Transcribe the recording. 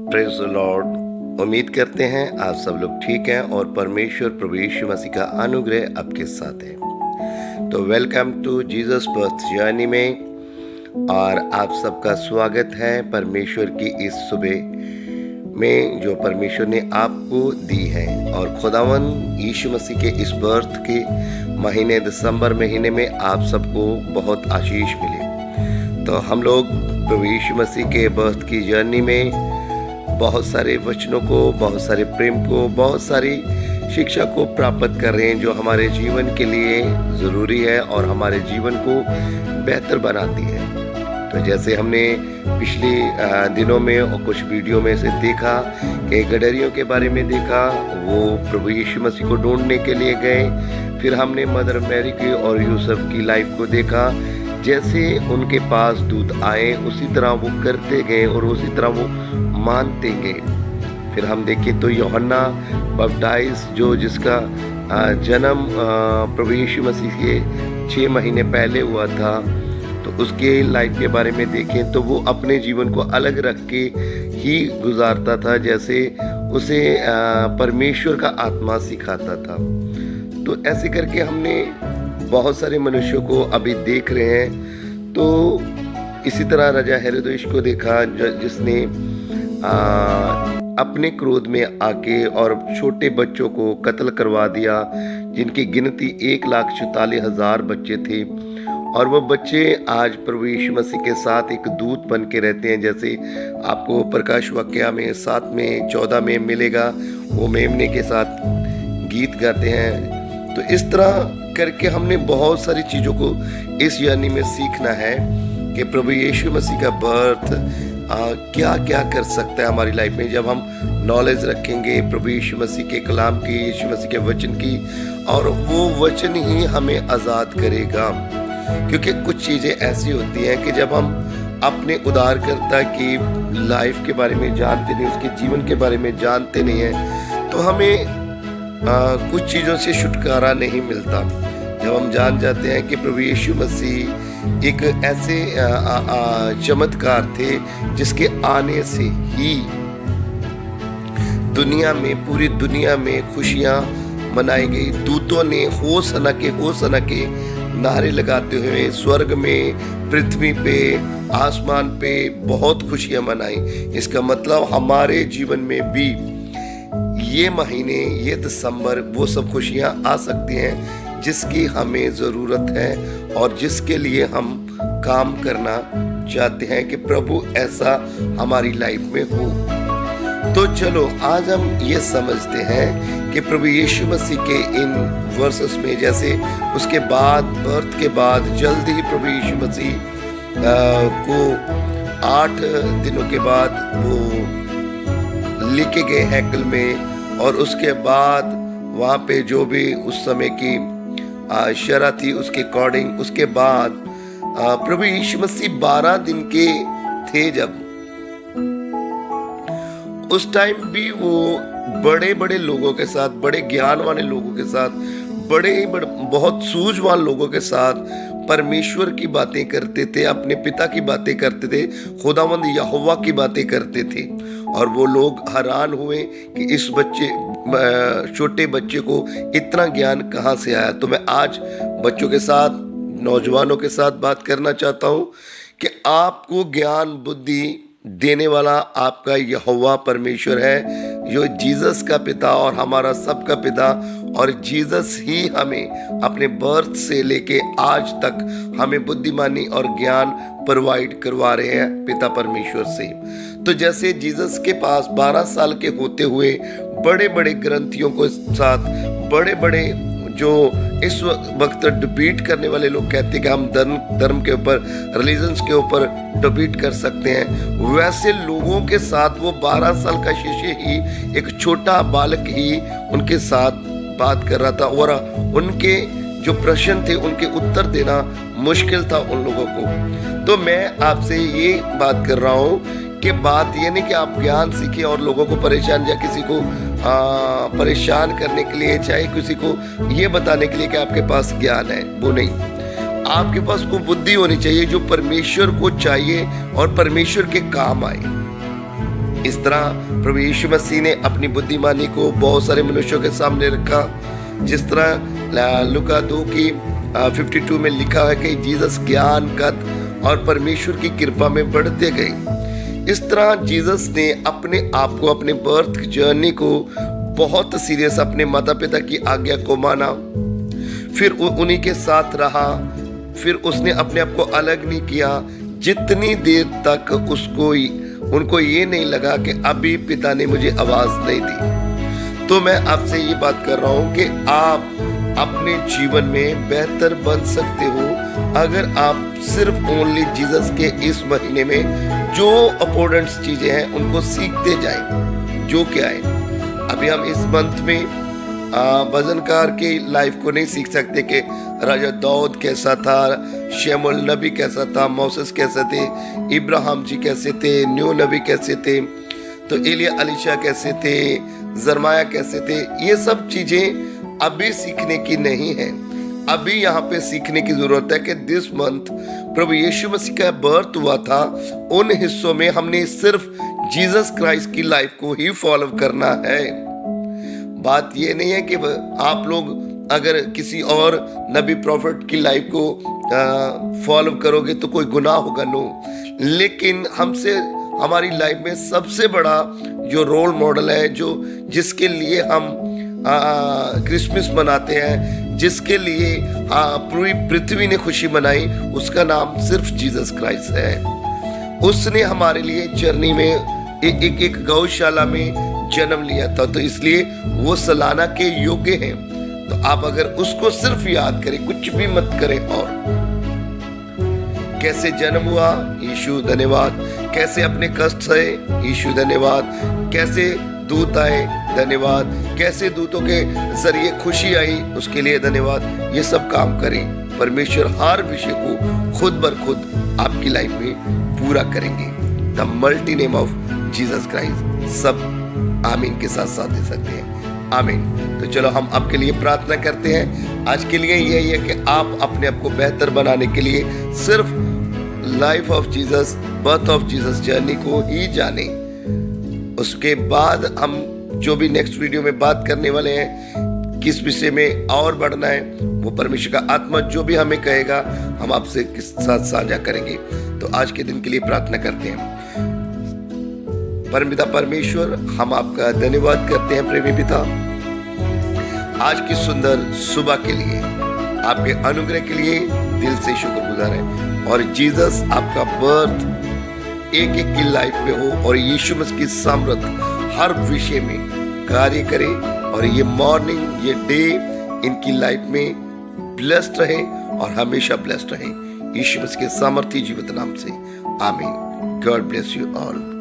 Praise the Lord. उम्मीद करते हैं आप सब लोग ठीक हैं और परमेश्वर प्रभु यीशु मसीह का अनुग्रह आपके साथ है। तो welcome to Jesus birth journey में और आप सबका स्वागत है परमेश्वर की इस सुबह में जो परमेश्वर ने आपको दी है। और खुदावन यीशु मसीह के इस बर्थ के महीने दिसंबर महीने में आप सबको बहुत आशीष मिले। तो हम लोग प्रभु यीशु मसीह के बर्थ की जर्नी में बहुत सारे वचनों को, बहुत सारे प्रेम को, बहुत सारी शिक्षा को प्राप्त कर रहे हैं जो हमारे जीवन के लिए ज़रूरी है और हमारे जीवन को बेहतर बनाती है। तो जैसे हमने पिछले दिनों में और कुछ वीडियो में से देखा कि गडरियों के बारे में देखा, वो प्रभु यीशु मसीह को ढूंढने के लिए गए। फिर हमने मदर मैरी की और यूसुफ की लाइफ को देखा। जैसे उनके पास दूत आए उसी तरह वो करते गए और उसी तरह वो मानते गए। फिर हम देखें तो यूहन्ना बपटाइज जिसका जन्म प्रभु यीशु मसीह के 6 महीने पहले हुआ था, तो उसके लाइफ के बारे में देखें तो वो अपने जीवन को अलग रख के ही गुजारता था, जैसे उसे परमेश्वर का आत्मा सिखाता था। तो ऐसे करके हमने बहुत सारे मनुष्यों को अभी देख रहे हैं। तो इसी तरह राजा हेरोदेस को देखा जिसने अपने क्रोध में आके और छोटे बच्चों को कत्ल करवा दिया, जिनकी गिनती 1,44,000 बच्चे थे। और वो बच्चे आज प्रभु यीशु मसीह के साथ एक दूत बन के रहते हैं। जैसे आपको प्रकाश वाक्य में 7 में 14 में मिलेगा, वो मेमने के साथ गीत गाते हैं। तो इस तरह करके हमने बहुत सारी चीज़ों को इस जर्नी में सीखना है कि प्रभु यीशु मसीह का बर्थ क्या क्या कर सकता है हमारी लाइफ में, जब हम नॉलेज रखेंगे प्रभु यीशु मसीह के कलाम की, यीशु मसीह के वचन की, और वो वचन ही हमें आज़ाद करेगा। क्योंकि कुछ चीज़ें ऐसी होती हैं कि जब हम अपने उद्धारकर्ता की लाइफ के बारे में जानते नहीं, उसके जीवन के बारे में जानते नहीं हैं, तो हमें कुछ चीज़ों से छुटकारा नहीं मिलता। जब हम जान जाते हैं कि प्रभु यीशु मसीह एक ऐसे चमत्कार थे जिसके आने से ही दुनिया में, पूरी दुनिया में खुशियाँ मनाई गई। दूतों ने होसना के नारे लगाते हुए स्वर्ग में, पृथ्वी पे, आसमान पे बहुत खुशियाँ मनाई। इसका मतलब हमारे जीवन में भी ये महीने, ये दिसंबर, वो सब खुशियाँ आ सकती हैं जिसकी हमें ज़रूरत है और जिसके लिए हम काम करना चाहते हैं कि प्रभु ऐसा हमारी लाइफ में हो। तो चलो आज हम ये समझते हैं कि प्रभु यीशु मसीह के इन वर्सेस में, जैसे उसके बाद, बर्थ के बाद जल्द ही प्रभु यीशु मसीह को 8 दिनों के बाद वो लेके गए हैकल में। और उसके बाद वहाँ पे जो भी उस समय की शरह थी उसके अकॉर्डिंग, उसके बाद प्रभु यीशु मसीह 12 दिन के थे जब, उस टाइम भी वो बड़े बड़े लोगों के साथ, बड़े ज्ञान वाले लोगों के साथ, बड़े बहुत सूझवान लोगों के साथ परमेश्वर की बातें करते थे, अपने पिता की बातें करते थे, खुदावंद यहोवा की बातें करते थे। और वो लोग हैरान हुए कि इस छोटे बच्चे को इतना ज्ञान कहाँ से आया। तो मैं आज बच्चों के साथ, नौजवानों के साथ बात करना चाहता हूँ कि आपको ज्ञान बुद्धि देने वाला आपका यहोवा परमेश्वर है, जो जीसस का पिता और हमारा सबका पिता। और जीसस ही हमें अपने बर्थ से लेके आज तक हमें बुद्धिमानी और ज्ञान प्रोवाइड करवा रहे हैं पिता परमेश्वर से। तो जैसे जीसस के पास 12 साल के होते हुए बड़े बड़े ग्रंथियों के साथ, बड़े बड़े जो इस वक्त डिबेट करने वाले लोग कहते हैं कि हम धर्म के ऊपर, रिलीजन्स के ऊपर डिबेट कर सकते हैं, वैसे लोगों के साथ वो 12 साल का शिष्य ही, एक छोटा बालक ही उनके साथ बात कर रहा था। और उनके जो प्रश्न थे उनके उत्तर देना मुश्किल था उन लोगों को। तो मैं आपसे ये बात कर रहा हूँ कि बात ये नहीं कि आप ज्ञान सीखें और लोगों को परेशान, या किसी को परेशान करने के लिए, चाहे किसी को ये बताने के लिए कि आपके पास ज्ञान है, वो नहीं। आपके पास वो बुद्धि होनी चाहिए जो परमेश्वर को चाहिए और परमेश्वर के काम आए। इस तरह प्रभु यीशु मसीह ने अपनी बुद्धिमानी को बहुत सारे मनुष्यों के सामने रखा। जिस तरह लूका 2 की 52 में लिखा है कि जीसस ज्ञान, कद और परमेश्वर की कृपा में बढ़ते गए। इस तरह जीसस ने अपने आप को, अपने बर्थ जर्नी को बहुत सीरियस, अपने माता पिता की आज्ञा को माना, फिर उन्हीं के साथ रहा, फिर उसने अपने आप को अलग नहीं किया जितनी देर तक उनको ये नहीं लगा कि अभी पिता ने मुझे आवाज नहीं दी। तो मैं आपसे ये बात कर रहा हूं कि आप अपने जीवन में बेहतर बन सकते हो अगर आप सिर्फ ओनली जीसस के इस महीने में जो अपोर्डेंट्स चीजें हैं उनको सीखते जाएं। जो क्या है, अभी हम इस मंथ में भजनकार की लाइफ को नहीं सीख सकते कि राजा दाऊद कैसा था, शमूएल नबी कैसा था, मोसेस कैसे थे, इब्राहिम जी कैसे थे, न्यू नबी कैसे थे, तो एलिया एलीशा कैसे थे, जरमाया कैसे थे। ये सब चीजें अभी सीखने की नहीं है। अभी यहाँ पे सीखने की जरूरत है कि दिस मंथ प्रभु यीशु मसीह का बर्थ हुआ था, उन हिस्सों में हमने सिर्फ जीसस क्राइस्ट की लाइफ को ही फॉलो करना है। बात ये नहीं है कि आप लोग अगर किसी और नबी प्रॉफिट की लाइफ को फॉलो करोगे तो कोई गुनाह होगा, नो। लेकिन हमसे हमारी लाइफ में सबसे बड़ा जो रोल मॉडल है, जिसके लिए हम क्रिसमस मनाते हैं, जिसके लिए पूरी पृथ्वी ने खुशी मनाई, उसका नाम सिर्फ जीसस क्राइस्ट है। उसने हमारे लिए जर्नी में एक गौशाला में जन्म लिया था, तो इसलिए वो सलाना के योग्य हैं। तो आप अगर उसको सिर्फ याद करें, कुछ भी मत करें। और कैसे जन्म हुआ, यीशु धन्यवाद। कैसे अपने कष्ट सहे, यीशु धन्यवाद। कैसे दूत आए, धन्यवाद। कैसे दूतों के जरिए खुशी आई, उसके लिए धन्यवाद। ये सब काम करें, परमेश्वर हर विषय को खुद बर खुद आपकी लाइफ में पूरा करेंगे। The multi name of Jesus Christ. सब आमीन के साथ साथ दे सकते हैं। आमीन। तो चलो हम आपके लिए प्रार्थना करते हैं। आज के लिए यही है कि आप अपने आप को बेहतर बनाने के लिए सिर्फ life of Jesus, birth of Jesus journey को ही जाने। उसके बाद हम जो भी नेक्स्ट वीडियो में बात करने वाले हैं, किस विषय में और बढ़ना है, वो परमेश्वर का आत्मा जो भी हमें कहेगा हम आपसे किस साथ साझा करेंगे। तो आज के दिन के लिए प्रार्थना करते हैं। परमपिता परमेश्वर, हम आपका धन्यवाद करते हैं प्रेमी पिता, आज की सुंदर सुबह के लिए, आपके अनुग्रह के लिए दिल से शुक्रगुजार है। और जीसस आपका बर्थ एक एक की लाइफ में हो और यीशु मसीह की सामर्थ हर विषय में कार्य करे और ये मॉर्निंग, ये डे इनकी लाइफ में ब्लेस्ड रहे और हमेशा ब्लेस्ड रहे, यीशु मसीह के सामर्थी जीवित नाम से। आमीन। God bless you all.